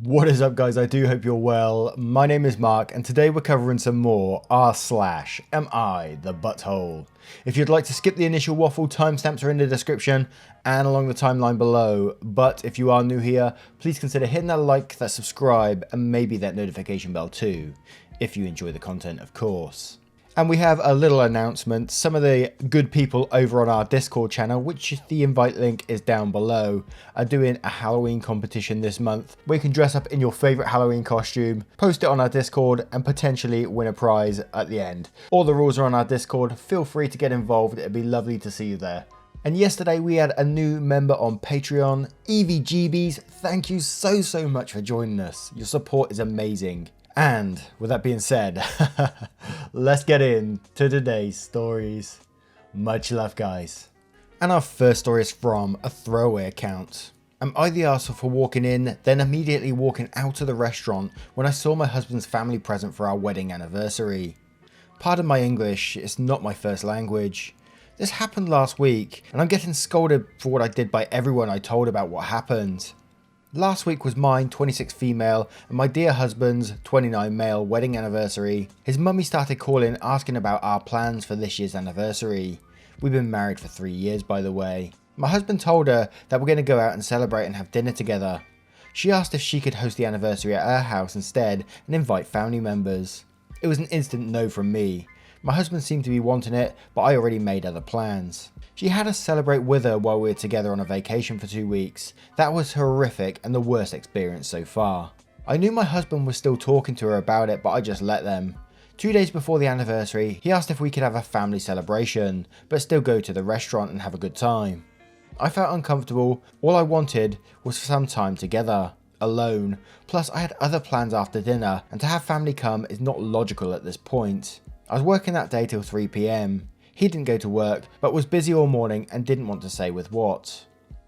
What is up, guys? I do hope you're well. My name is Mark and today we're covering some more r/am I the butthole. If you'd like to skip the initial waffle, timestamps are in the description and along the timeline below, but if you are new here, please consider hitting that like, that subscribe and maybe that notification bell too, if you enjoy the content, of course. And we have a little announcement. Some of the good people over on our Discord channel, which the invite link is down below, are doing a Halloween competition this month where you can dress up in your favourite Halloween costume, post it on our Discord and potentially win a prize at the end. All the rules are on our Discord. Feel free to get involved. It'd be lovely to see you there. And yesterday we had a new member on Patreon, EVGBs. Thank you so much for joining us. Your support is amazing. And with that being said, let's get into today's stories. Much love, guys. And our first story is from a throwaway account. Am I the arsehole for walking in, then immediately walking out of the restaurant when I saw my husband's family present for our wedding anniversary? Pardon my English, it's not my first language. This happened last week, and I'm getting scolded for what I did by everyone I told about what happened. Last week was mine, 26 female, and my dear husband's, 29 male, wedding anniversary. His mummy started calling asking about our plans for this year's anniversary. We've been married for 3 years, by the way. My husband told her that we're going to go out and celebrate and have dinner together. She asked if she could host the anniversary at her house instead and invite family members. It was an instant no from me. My husband seemed to be wanting it, but I already made other plans. She had us celebrate with her while we were together on a vacation for 2 weeks. That was horrific and the worst experience so far. I knew my husband was still talking to her about it, but I just let them. 2 days before the anniversary, he asked if we could have a family celebration, but still go to the restaurant and have a good time. I felt uncomfortable. All I wanted was some time together, alone. Plus I had other plans after dinner, and to have family come is not logical at this point. I was working that day till 3 PM. He didn't go to work, but was busy all morning and didn't want to say with what.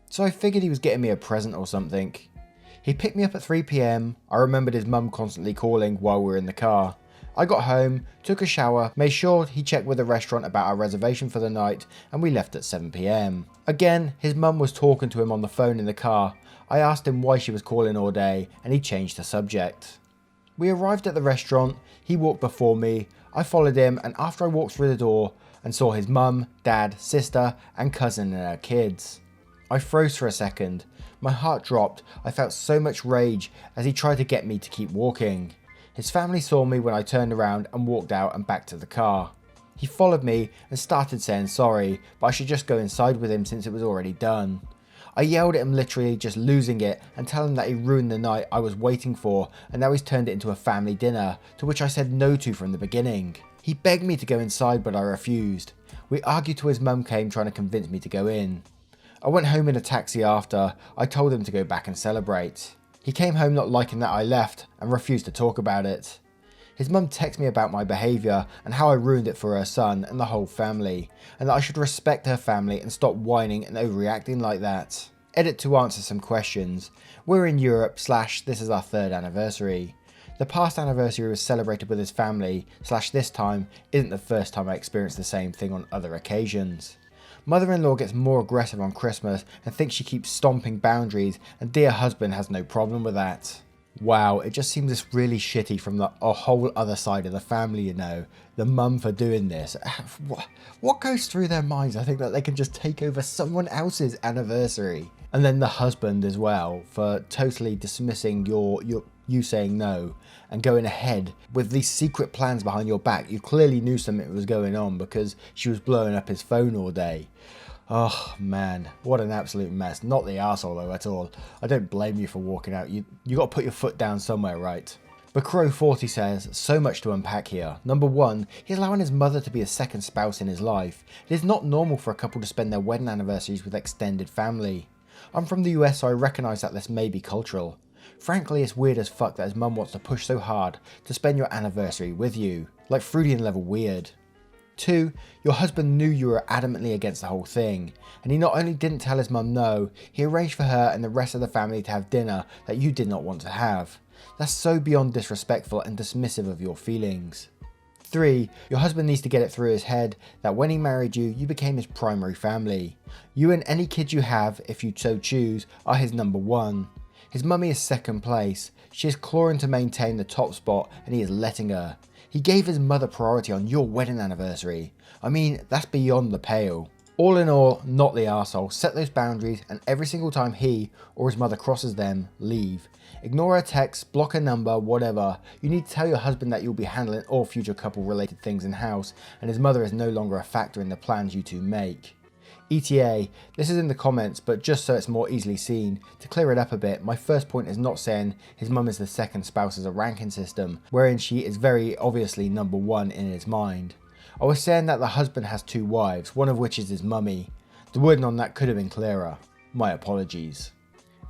So I figured he was getting me a present or something. He picked me up at 3 PM. I remembered his mum constantly calling while we were in the car. I got home, took a shower, made sure he checked with the restaurant about our reservation for the night, and we left at 7 PM. Again, his mum was talking to him on the phone in the car. I asked him why she was calling all day, and he changed the subject. We arrived at the restaurant. He walked before me. I followed him, and after I walked through the door and saw his mum, dad, sister and cousin and her kids, I froze for a second. My heart dropped. I felt so much rage as he tried to get me to keep walking. His family saw me when I turned around and walked out and back to the car. He followed me and started saying sorry, but I should just go inside with him since it was already done. I yelled at him, literally just losing it, and telling him that he ruined the night I was waiting for and now he's turned it into a family dinner, to which I said no to from the beginning. He begged me to go inside, but I refused. We argued till his mum came trying to convince me to go in. I went home in a taxi after. I told him to go back and celebrate. He came home not liking that I left and refused to talk about it. His mum texted me about my behaviour and how I ruined it for her son and the whole family, and that I should respect her family and stop whining and overreacting like that. Edit to answer some questions. We're in Europe / this is our 3rd anniversary. The past anniversary was celebrated with his family / this time isn't the first time I experienced the same thing on other occasions. Mother-in-law gets more aggressive on Christmas and thinks she keeps stomping boundaries, and dear husband has no problem with that. Wow, it just seems this really shitty from a whole other side of the family, you know. The mum for doing this. What goes through their minds? I think that they can just take over someone else's anniversary. And then the husband as well for totally dismissing you saying no and going ahead with these secret plans behind your back. You clearly knew something was going on because she was blowing up his phone all day. Oh man, what an absolute mess. Not the arsehole though at all. I don't blame you for walking out. You got to put your foot down somewhere, right? But Crow40 says, so much to unpack here. Number 1, he's allowing his mother to be a second spouse in his life. It is not normal for a couple to spend their wedding anniversaries with extended family. I'm from the US, so I recognise that this may be cultural. Frankly, it's weird as fuck that his mum wants to push so hard to spend your anniversary with you. Like Freudian level weird. 2, your husband knew you were adamantly against the whole thing, and he not only didn't tell his mum no, he arranged for her and the rest of the family to have dinner that you did not want to have. That's so beyond disrespectful and dismissive of your feelings. 3, your husband needs to get it through his head that when he married you, you became his primary family. You and any kids you have, if you so choose, are his number 1. His mummy is second place. She is clawing to maintain the top spot and he is letting her. He gave his mother priority on your wedding anniversary. I mean, that's beyond the pale. All in all, not the arsehole. Set those boundaries and every single time he or his mother crosses them, leave. Ignore a text, block a number, whatever. You need to tell your husband that you'll be handling all future couple related things in house and his mother is no longer a factor in the plans you two make. ETA, this is in the comments, but just so it's more easily seen, to clear it up a bit, my first point is not saying his mum is the second spouse as a ranking system, wherein she is very obviously number one in his mind. I was saying that the husband has two wives, one of which is his mummy. The wording on that could have been clearer. My apologies.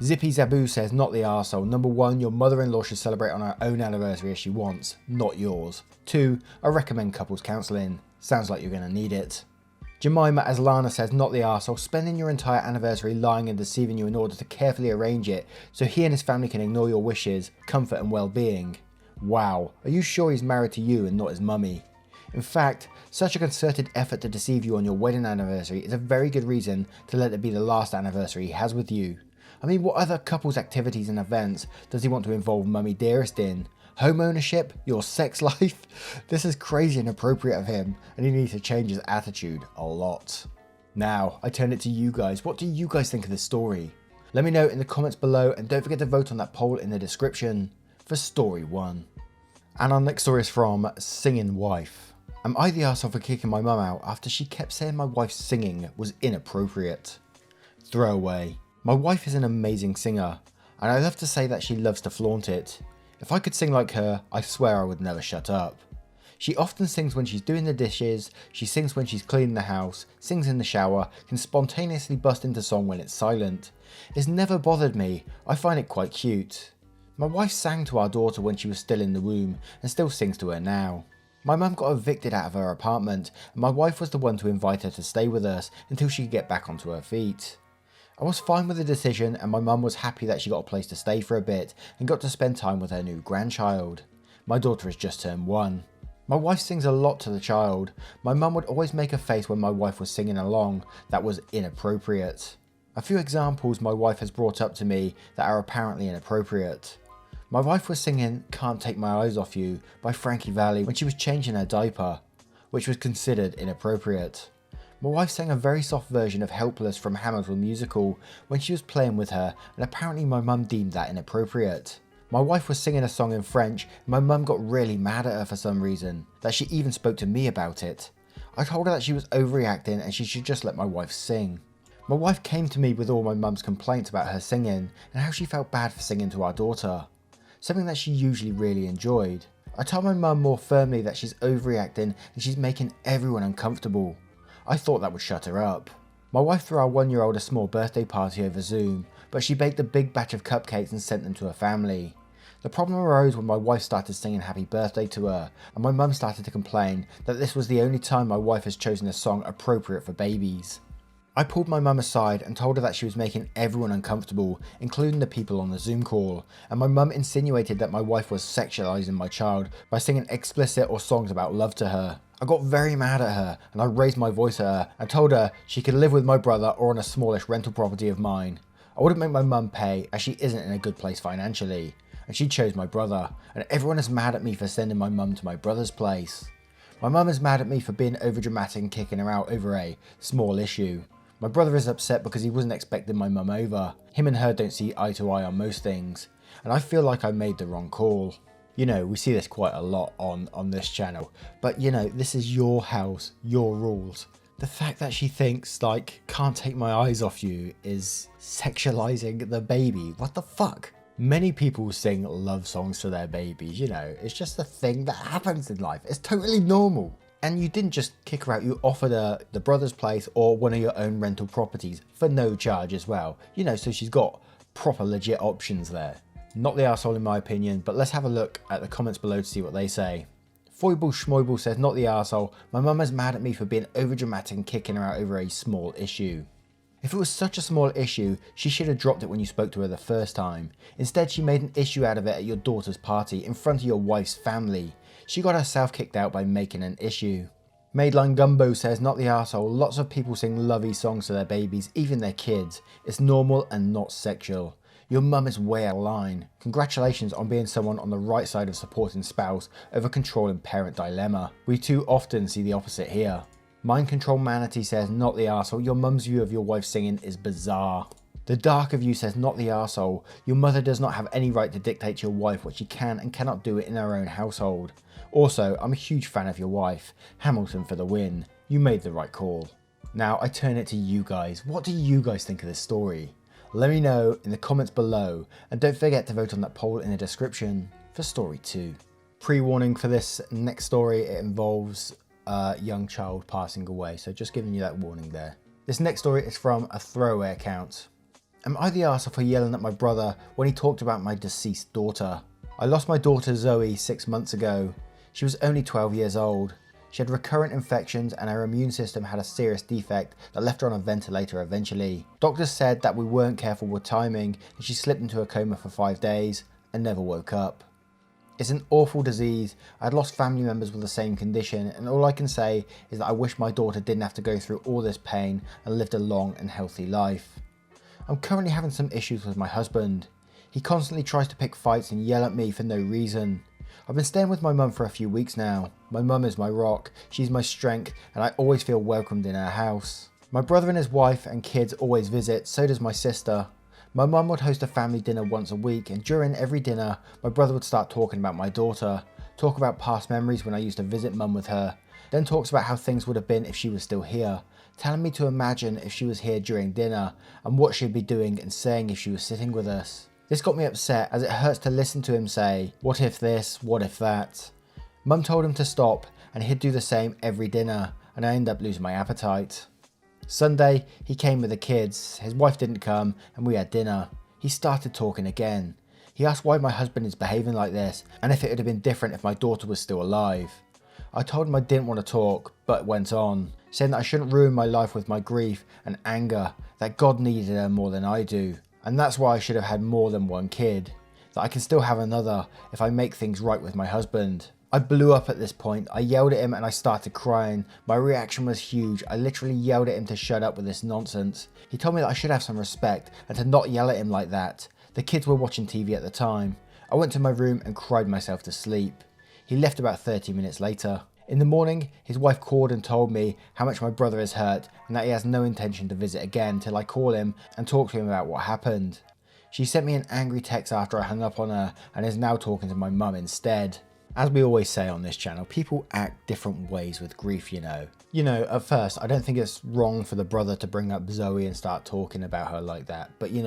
Zippy Zabu says not the arsehole. Number 1, your mother-in-law should celebrate on her own anniversary as she wants, not yours. 2, I recommend couples counselling. Sounds like you're going to need it. Jemima Aslana says not the arsehole, spending your entire anniversary lying and deceiving you in order to carefully arrange it so he and his family can ignore your wishes, comfort and well-being. Wow, are you sure he's married to you and not his mummy? In fact, such a concerted effort to deceive you on your wedding anniversary is a very good reason to let it be the last anniversary he has with you. I mean, what other couples activities and events does he want to involve Mummy Dearest in? Home ownership? Your sex life? This is crazy inappropriate of him and he needs to change his attitude a lot. Now, I turn it to you guys. What do you guys think of this story? Let me know in the comments below and don't forget to vote on that poll in the description for story 1. And our next story is from Singing Wife. Am I the arsehole for kicking my mum out after she kept saying my wife's singing was inappropriate? Throwaway. My wife is an amazing singer, and I love to say that she loves to flaunt it. If I could sing like her, I swear I would never shut up. She often sings when she's doing the dishes, she sings when she's cleaning the house, sings in the shower, can spontaneously bust into song when it's silent. It's never bothered me, I find it quite cute. My wife sang to our daughter when she was still in the womb, and still sings to her now. My mum got evicted out of her apartment, and my wife was the one to invite her to stay with us until she could get back onto her feet. I was fine with the decision and my mum was happy that she got a place to stay for a bit and got to spend time with her new grandchild. My daughter has just turned 1. My wife sings a lot to the child. My mum would always make a face when my wife was singing along that was inappropriate. A few examples my wife has brought up to me that are apparently inappropriate. My wife was singing Can't Take My Eyes Off You by Frankie Valli when she was changing her diaper, which was considered inappropriate. My wife sang a very soft version of Helpless from Hamilton musical when she was playing with her and apparently my mum deemed that inappropriate. My wife was singing a song in French and my mum got really mad at her for some reason, that she even spoke to me about it. I told her that she was overreacting and she should just let my wife sing. My wife came to me with all my mum's complaints about her singing and how she felt bad for singing to our daughter, something that she usually really enjoyed. I told my mum more firmly that she's overreacting and she's making everyone uncomfortable. I thought that would shut her up. My wife threw our 1-year-old a small birthday party over Zoom, but she baked a big batch of cupcakes and sent them to her family. The problem arose when my wife started singing happy birthday to her, and my mum started to complain that this was the only time my wife has chosen a song appropriate for babies. I pulled my mum aside and told her that she was making everyone uncomfortable, including the people on the Zoom call, and my mum insinuated that my wife was sexualizing my child by singing explicit or songs about love to her. I got very mad at her and I raised my voice at her and told her she could live with my brother or on a smallish rental property of mine. I wouldn't make my mum pay as she isn't in a good place financially, and she chose my brother, and everyone is mad at me for sending my mum to my brother's place. My mum is mad at me for being overdramatic and kicking her out over a small issue. My brother is upset because he wasn't expecting my mum over. Him and her don't see eye to eye on most things, and I feel like I made the wrong call. You know, we see this quite a lot on this channel, but you know, this is your house, your rules. The fact that she thinks like Can't Take My Eyes Off You is sexualizing the baby, what the fuck? Many people sing love songs to their babies, you know, it's just a thing that happens in life, it's totally normal. And you didn't just kick her out, you offered her the brother's place or one of your own rental properties for no charge as well, you know, so she's got proper legit options there. Not the arsehole in my opinion, but let's have a look at the comments below to see what they say. Foible Schmoible says, not the arsehole, my mum is mad at me for being overdramatic and kicking her out over a small issue. If it was such a small issue, she should have dropped it when you spoke to her the first time. Instead, she made an issue out of it at your daughter's party in front of your wife's family. She got herself kicked out by making an issue. Madeline Gumbo says, not the arsehole, lots of people sing lovey songs to their babies, even their kids. It's normal and not sexual. Your mum is way out of line. Congratulations on being someone on the right side of supporting spouse over controlling parent dilemma. We too often see the opposite here. Mind Control Manatee says, not the arsehole. Your mum's view of your wife singing is bizarre. The Dark of You says, not the arsehole. Your mother does not have any right to dictate to your wife what she can and cannot do in her own household. Also, I'm a huge fan of your wife. Hamilton for the win. You made the right call. Now I turn it to you guys. What do you guys think of this story? Let me know in the comments below, and don't forget to vote on that poll in the description for story 2. Pre-warning for this next story, it involves a young child passing away, so just giving you that warning there. This next story is from a throwaway account. Am I the arsehole for yelling at my brother when he talked about my deceased daughter? I lost my daughter Zoe 6 months ago. She was only 12 years old. She had recurrent infections and her immune system had a serious defect that left her on a ventilator eventually. Doctors said that we weren't careful with timing and she slipped into a coma for 5 days and never woke up. It's an awful disease. I had lost family members with the same condition, and all I can say is that I wish my daughter didn't have to go through all this pain and lived a long and healthy life. I'm currently having some issues with my husband. He constantly tries to pick fights and yell at me for no reason. I've been staying with my mum for a few weeks now. My mum is my rock, she's my strength, and I always feel welcomed in her house. My brother and his wife and kids always visit, so does my sister. My mum would host a family dinner once a week, and during every dinner, my brother would start talking about my daughter, talk about past memories when I used to visit mum with her, then talks about how things would have been if she was still here, telling me to imagine if she was here during dinner and what she'd be doing and saying if she was sitting with us. This got me upset as it hurts to listen to him say, what if this, what if that. Mum told him to stop and he'd do the same every dinner, and I ended up losing my appetite. Sunday, he came with the kids, his wife didn't come and we had dinner. He started talking again. He asked why my husband is behaving like this and if it would have been different if my daughter was still alive. I told him I didn't want to talk, but went on, saying that I shouldn't ruin my life with my grief and anger, that God needed her more than I do, and that's why I should have had more than one kid, that I can still have another if I make things right with my husband. I blew up at this point. I yelled at him and I started crying. My reaction was huge. I literally yelled at him to shut up with this nonsense. He told me that I should have some respect and to not yell at him like that. The kids were watching TV at the time. I went to my room and cried myself to sleep. He left about 30 minutes later. In the morning, his wife called and told me how much my brother is hurt and that he has no intention to visit again till I call him and talk to him about what happened. She sent me an angry text after I hung up on her and is now talking to my mum instead. As we always say on this channel, people act different ways with grief, you know. At first, I don't think it's wrong for the brother to bring up Zoe and start talking about her like that. But you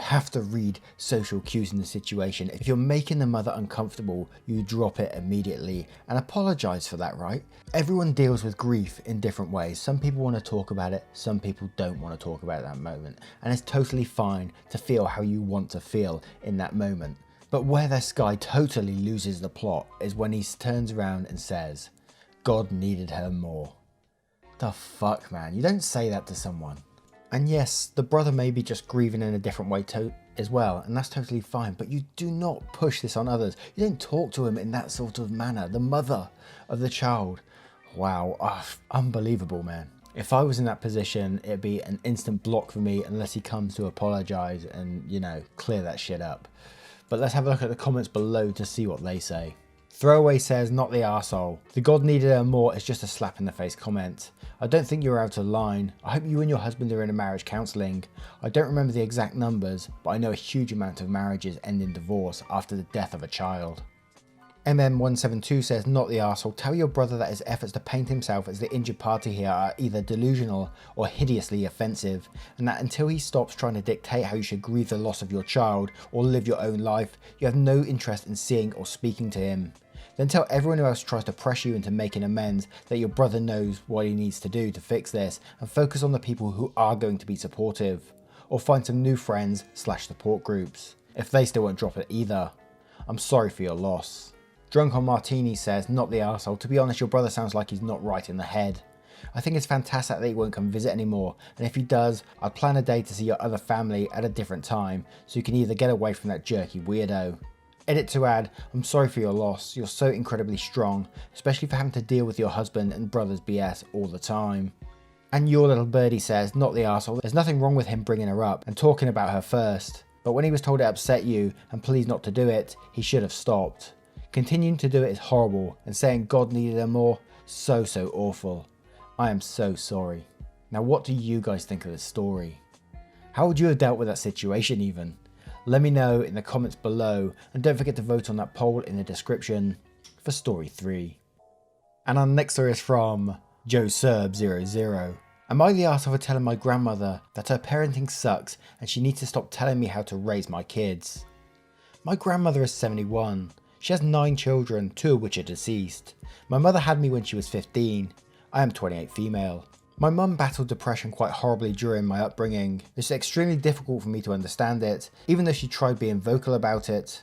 have to read social cues in the situation. If you're making the mother uncomfortable, you drop it immediately and apologize for that, right? Everyone deals with grief in different ways. Some people want to talk about it, some people don't want to talk about that moment. And it's totally fine to feel how you want to feel in that moment. But where this guy totally loses the plot is when he turns around and says, God needed her more. The fuck, man? You don't say that to someone. And yes, the brother may be just grieving in a different way as well, and that's totally fine, but you do not push this on others. You don't talk to him in that sort of manner. The mother of the child. Wow, unbelievable, man. If I was in that position, it'd be an instant block for me unless he comes to apologize and, clear that shit up. But let's have a look at the comments below to see what they say. Throwaway says, not the arsehole. The God needed her more is just a slap in the face comment. I don't think you're out of line. I hope you and your husband are in a marriage counselling. I don't remember the exact numbers, but I know a huge amount of marriages end in divorce after the death of a child. MM172 says, not the arsehole. Tell your brother that his efforts to paint himself as the injured party here are either delusional or hideously offensive, and that until he stops trying to dictate how you should grieve the loss of your child or live your own life, you have no interest in seeing or speaking to him. Then tell everyone who else tries to pressure you into making amends that your brother knows what he needs to do to fix this, and focus on the people who are going to be supportive. Or find some new friends / support groups, if they still won't drop it either. I'm sorry for your loss. Drunk on Martini says, not the arsehole. To be honest, your brother sounds like he's not right in the head. I think it's fantastic that he won't come visit anymore, and if he does, I'd plan a day to see your other family at a different time, so you can either get away from that jerky weirdo. Edit to add, I'm sorry for your loss. You're so incredibly strong, especially for having to deal with your husband and brother's BS all the time. And your little birdie says, not the arsehole. There's nothing wrong with him bringing her up and talking about her first, but when he was told it upset you and pleased not to do it, he should have stopped. Continuing to do it is horrible, and saying God needed her more, so awful. I am so sorry. Now what do you guys think of this story? How would you have dealt with that situation even? Let me know in the comments below, and don't forget to vote on that poll in the description for story 3. And our next story is from JoeSerb00. Am I the arsehole for telling my grandmother that her parenting sucks and she needs to stop telling me how to raise my kids? My grandmother is 71. She has 9 children, 2 of which are deceased. My mother had me when she was 15. I am 28 female. My mum battled depression quite horribly during my upbringing. It's extremely difficult for me to understand it, even though she tried being vocal about it.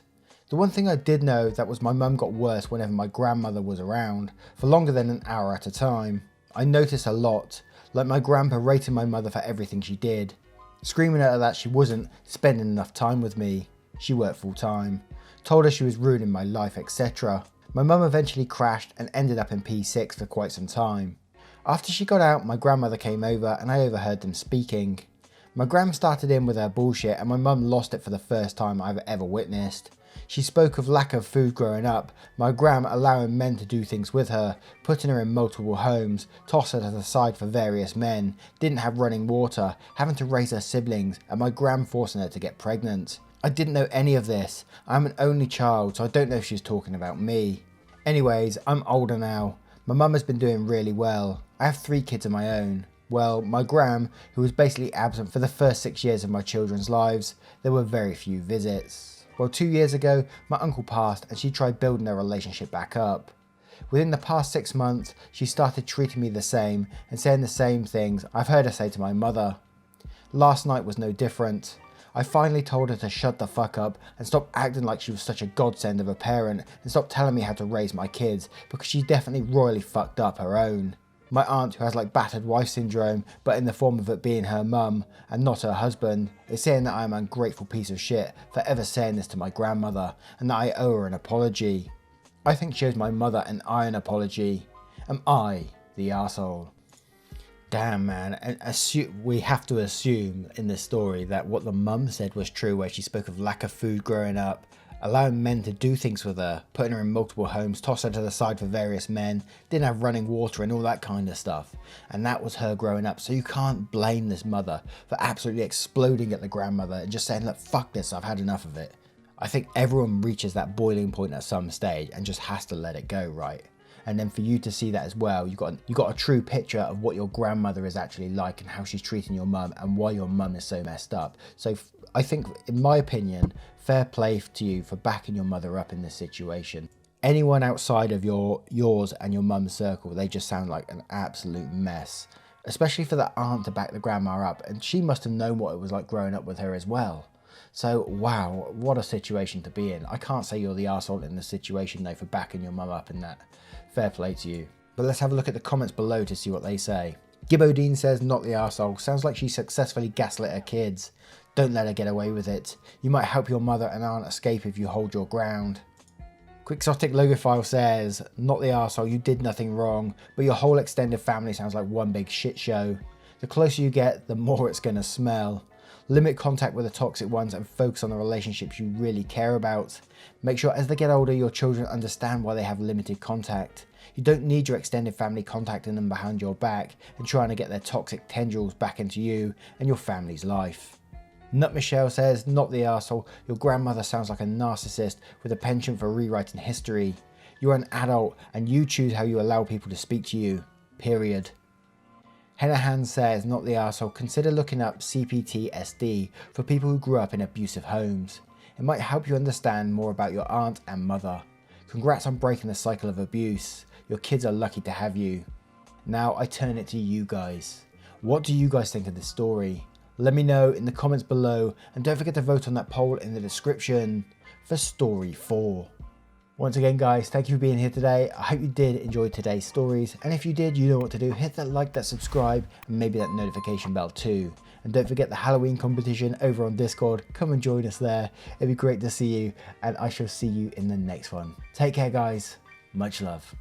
The one thing I did know that was my mum got worse whenever my grandmother was around, for longer than an hour at a time. I noticed a lot, like my grandpa rating my mother for everything she did, screaming at her that she wasn't spending enough time with me. She worked full time, told her she was ruining my life, etc. My mum eventually crashed and ended up in P6 for quite some time. After she got out, my grandmother came over and I overheard them speaking. My gram started in with her bullshit and my mum lost it for the first time I've ever witnessed. She spoke of lack of food growing up, my gram allowing men to do things with her, putting her in multiple homes, tossed her to the side for various men, didn't have running water, having to raise her siblings, and my gram forcing her to get pregnant. I didn't know any of this. I'm an only child, so I don't know if she's talking about me. Anyways, I'm older now. My mum has been doing really well. I have 3 kids of my own. Well, my gram, who was basically absent for the first 6 years of my children's lives, there were very few visits. Well, 2 years ago, my uncle passed and she tried building their relationship back up. Within the past 6 months, she started treating me the same and saying the same things I've heard her say to my mother. Last night was no different. I finally told her to shut the fuck up and stop acting like she was such a godsend of a parent and stop telling me how to raise my kids, because she definitely royally fucked up her own. My aunt, who has like battered wife syndrome, but in the form of it being her mum and not her husband, is saying that I am an ungrateful piece of shit for ever saying this to my grandmother and that I owe her an apology. I think she owes my mother an iron apology. Am I the arsehole? Damn, man, and we have to assume in this story that what the mum said was true, where she spoke of lack of food growing up, allowing men to do things with her, putting her in multiple homes, tossed her to the side for various men, didn't have running water and all that kind of stuff. And that was her growing up, so you can't blame this mother for absolutely exploding at the grandmother and just saying, look, fuck this, I've had enough of it. I think everyone reaches that boiling point at some stage and just has to let it go, right? And then for you to see that as well, you got a true picture of what your grandmother is actually like and how she's treating your mum and why your mum is so messed up. So I think, in my opinion, fair play to you for backing your mother up in this situation. Anyone outside of yours and your mum's circle, they just sound like an absolute mess. Especially for the aunt to back the grandma up, and she must have known what it was like growing up with her as well. So wow, what a situation to be in. I can't say you're the arsehole in this situation though for backing your mum up in that. Fair play to you. But let's have a look at the comments below to see what they say. Gibbodine says, not the arsehole. Sounds like she successfully gaslit her kids. Don't let her get away with it. You might help your mother and aunt escape if you hold your ground. Quixotic Logophile says, not the arsehole, you did nothing wrong, but your whole extended family sounds like one big shit show. The closer you get, the more it's gonna smell. Limit contact with the toxic ones and focus on the relationships you really care about. Make sure as they get older, your children understand why they have limited contact. You don't need your extended family contacting them behind your back and trying to get their toxic tendrils back into you and your family's life. Nut Michelle says, not the arsehole, your grandmother sounds like a narcissist with a penchant for rewriting history. You're an adult and you choose how you allow people to speak to you. Period. Henahan says, not the arsehole, consider looking up CPTSD for people who grew up in abusive homes. It might help you understand more about your aunt and mother. Congrats on breaking the cycle of abuse. Your kids are lucky to have you. Now I turn it to you guys. What do you guys think of this story? Let me know in the comments below, and don't forget to vote on that poll in the description for story 4. Once again guys, thank you for being here today. I hope you did enjoy today's stories, and if you did, you know what to do. Hit that like, that subscribe, and maybe that notification bell too. And don't forget the Halloween competition over on Discord. Come and join us there. It'd be great to see you, and I shall see you in the next one. Take care guys, much love.